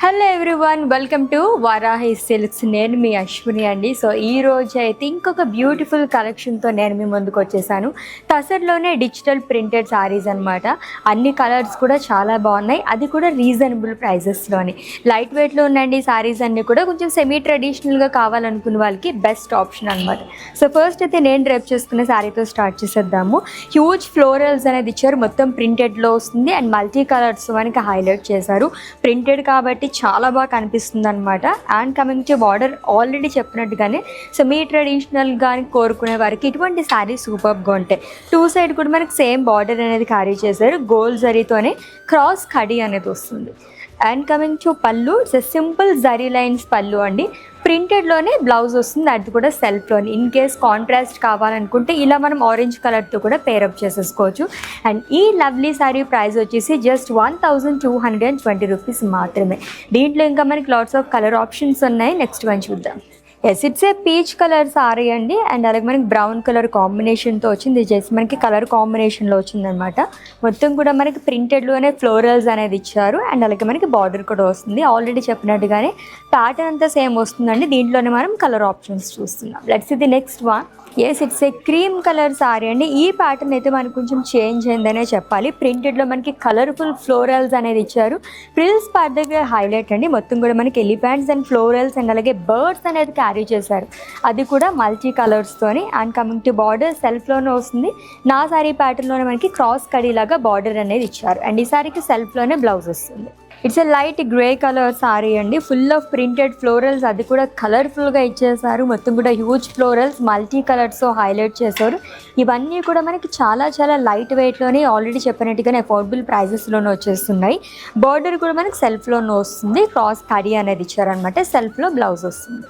Hello everyone, welcome to Varahi silks. నేను మీ అశ్విని అండి. So ఈ రోజు అయితే ఇంకొక బ్యూటిఫుల్ కలెక్షన్తో నేను మీ ముందుకు వచ్చేసాను. టసర్లోనే డిజిటల్ ప్రింటెడ్ శారీస్ అనమాట. అన్ని కలర్స్ కూడా చాలా బాగున్నాయి, అది కూడా రీజనబుల్ ప్రైజెస్లోని. లైట్ వెయిట్లో ఉన్నాయండి శారీస్ అన్నీ కూడా. కొంచెం సెమీ ట్రెడిషనల్గా కావాలనుకున్న వాళ్ళకి బెస్ట్ ఆప్షన్ అనమాట. సో ఫస్ట్ అయితే నేను డ్రైప్ చేసుకున్న శారీతో స్టార్ట్ చేసేద్దాము. హ్యూజ్ ఫ్లోరల్స్ అనేది ఇచ్చారు, మొత్తం ప్రింటెడ్లో వస్తుంది అండ్ మల్టీ కలర్స్ మనకి హైలైట్ చేశారు. ప్రింటెడ్ కాబట్టి చాలా బాగా కనిపిస్తుంది అనమాట. And coming to border, already చెప్పినట్టుగానే సెమీ ట్రెడిషనల్ కానీ కోరుకునే వారికి ఇటువంటి శారీస్ సూపర్గా ఉంటాయి. టూ సైడ్ కూడా మనకి సేమ్ బార్డర్ అనేది క్యారీ చేశారు. గోల్డ్ జరీతోనే క్రాస్ కడి అనేది వస్తుంది. అండ్ కమింగ్ టు పళ్ళు, సింపుల్ జరీ లైన్స్ పళ్ళు అండి. ప్రింటెడ్లోనే బ్లౌజ్ వస్తుంది, అది కూడా సెల్ఫ్లోని. ఇన్ కేస్ కాంట్రాస్ట్ కావాలనుకుంటే ఇలా మనం ఆరెంజ్ కలర్తో కూడా పేరప్ చేసేసుకోవచ్చు. అండ్ ఈ లవ్లీ శారీ ప్రైస్ వచ్చేసి జస్ట్ 1220 రూపీస్ మాత్రమే. దీంట్లో ఇంకా మనకి లాట్స్ ఆఫ్ కలర్ ఆప్షన్స్ ఉన్నాయి. నెక్స్ట్ వన్ చూద్దాం. Yes, it's a peach colour sari అండి. అండ్ అలాగే మనకి బ్రౌన్ కలర్ కాంబినేషన్తో వచ్చింది. ఇది చేసి మనకి కలర్ కాంబినేషన్లో వచ్చిందనమాట. మొత్తం కూడా మనకి ప్రింటెడ్లోనే ఫ్లోరల్స్ అనేది ఇచ్చారు. అండ్ అలాగే మనకి బార్డర్ కూడా వస్తుంది. ఆల్రెడీ చెప్పినట్టుగానే ప్యాటర్న్ అంతా సేమ్ వస్తుందండి. దీంట్లోనే మనం కలర్ ఆప్షన్స్ చూస్తున్నాం. Let's see the next one. Yes, it's a cream colour sari అండి. ఈ ప్యాటర్న్ అయితే మనకు కొంచెం చేంజ్ అయిందనే చెప్పాలి. ప్రింటెడ్లో మనకి కలర్ఫుల్ ఫ్లోరల్స్ అనేది ఇచ్చారు. ఫ్రిల్స్ పార్ట్ దగ్గర హైలైట్ అండి. మొత్తం కూడా మనకి ఎలిఫెంట్స్ అండ్ ఫ్లోరల్స్ అండ్ అలాగే బర్డ్స్ అనేది క్యారీ చేశారు, అది కూడా మల్టీ కలర్స్తోని. అండ్ కమింగ్ టు బార్డర్, సెల్ఫ్లోనే వస్తుంది. నా సారీ ప్యాటర్న్లోనే మనకి క్రాస్ కడీలాగా బార్డర్ అనేది ఇచ్చారు. అండ్ ఈ సారీకి సెల్ఫ్లోనే బ్లౌజ్ వస్తుంది. It's a light grey colour sari అండి. ఫుల్ ఆఫ్ ప్రింటెడ్ ఫ్లోరల్స్, అది కూడా కలర్ఫుల్గా ఇచ్చేసారు. మొత్తం కూడా హ్యూజ్ ఫ్లోరల్స్ మల్టీ కలర్స్తో హైలైట్ చేశారు. ఇవన్నీ కూడా మనకి చాలా చాలా లైట్ వెయిట్లోనే, ఆల్రెడీ చెప్పినట్టుగానే అఫోర్డబుల్ ప్రైజెస్లోనే వచ్చేస్తున్నాయి. బార్డర్ కూడా మనకి సెల్ఫ్లోనే వస్తుంది. క్రాస్ కడీ అనేది ఇచ్చారనమాట. సెల్ఫ్లో బ్లౌజ్ వస్తుంది.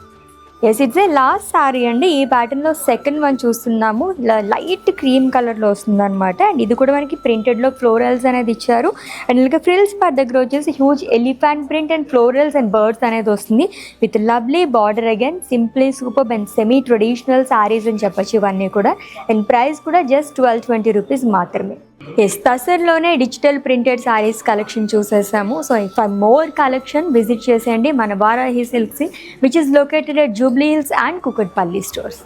Yes, it's a last sari అండి. ఈ ప్యాటర్న్లో సెకండ్ వన్ చూస్తున్నాము. లైట్ క్రీమ్ కలర్లో వస్తుంది అనమాట. అండ్ ఇది కూడా మనకి ప్రింటెడ్లో ఫ్లోరల్స్ అనేది ఇచ్చారు. అండ్ ఇంకా ఫ్రిల్స్ పార్ట్ దగ్గర వచ్చేసి huge elephant print and florals and birds అనేది వస్తుంది with lovely border. Again simply super and semi traditional sarees అని చెప్పచ్చు ఇవన్నీ కూడా. అండ్ ప్రైస్ కూడా జస్ట్ 1220 రూపీస్ మాత్రమే. ఎస్, టసర్లోనే డిజిటల్ ప్రింటెడ్ శారీస్ కలెక్షన్ చూసేసాము. So for more collection visit చేసేయండి మన Varahi Silks, which is located at Jubilee Hills and Kukatpally stores.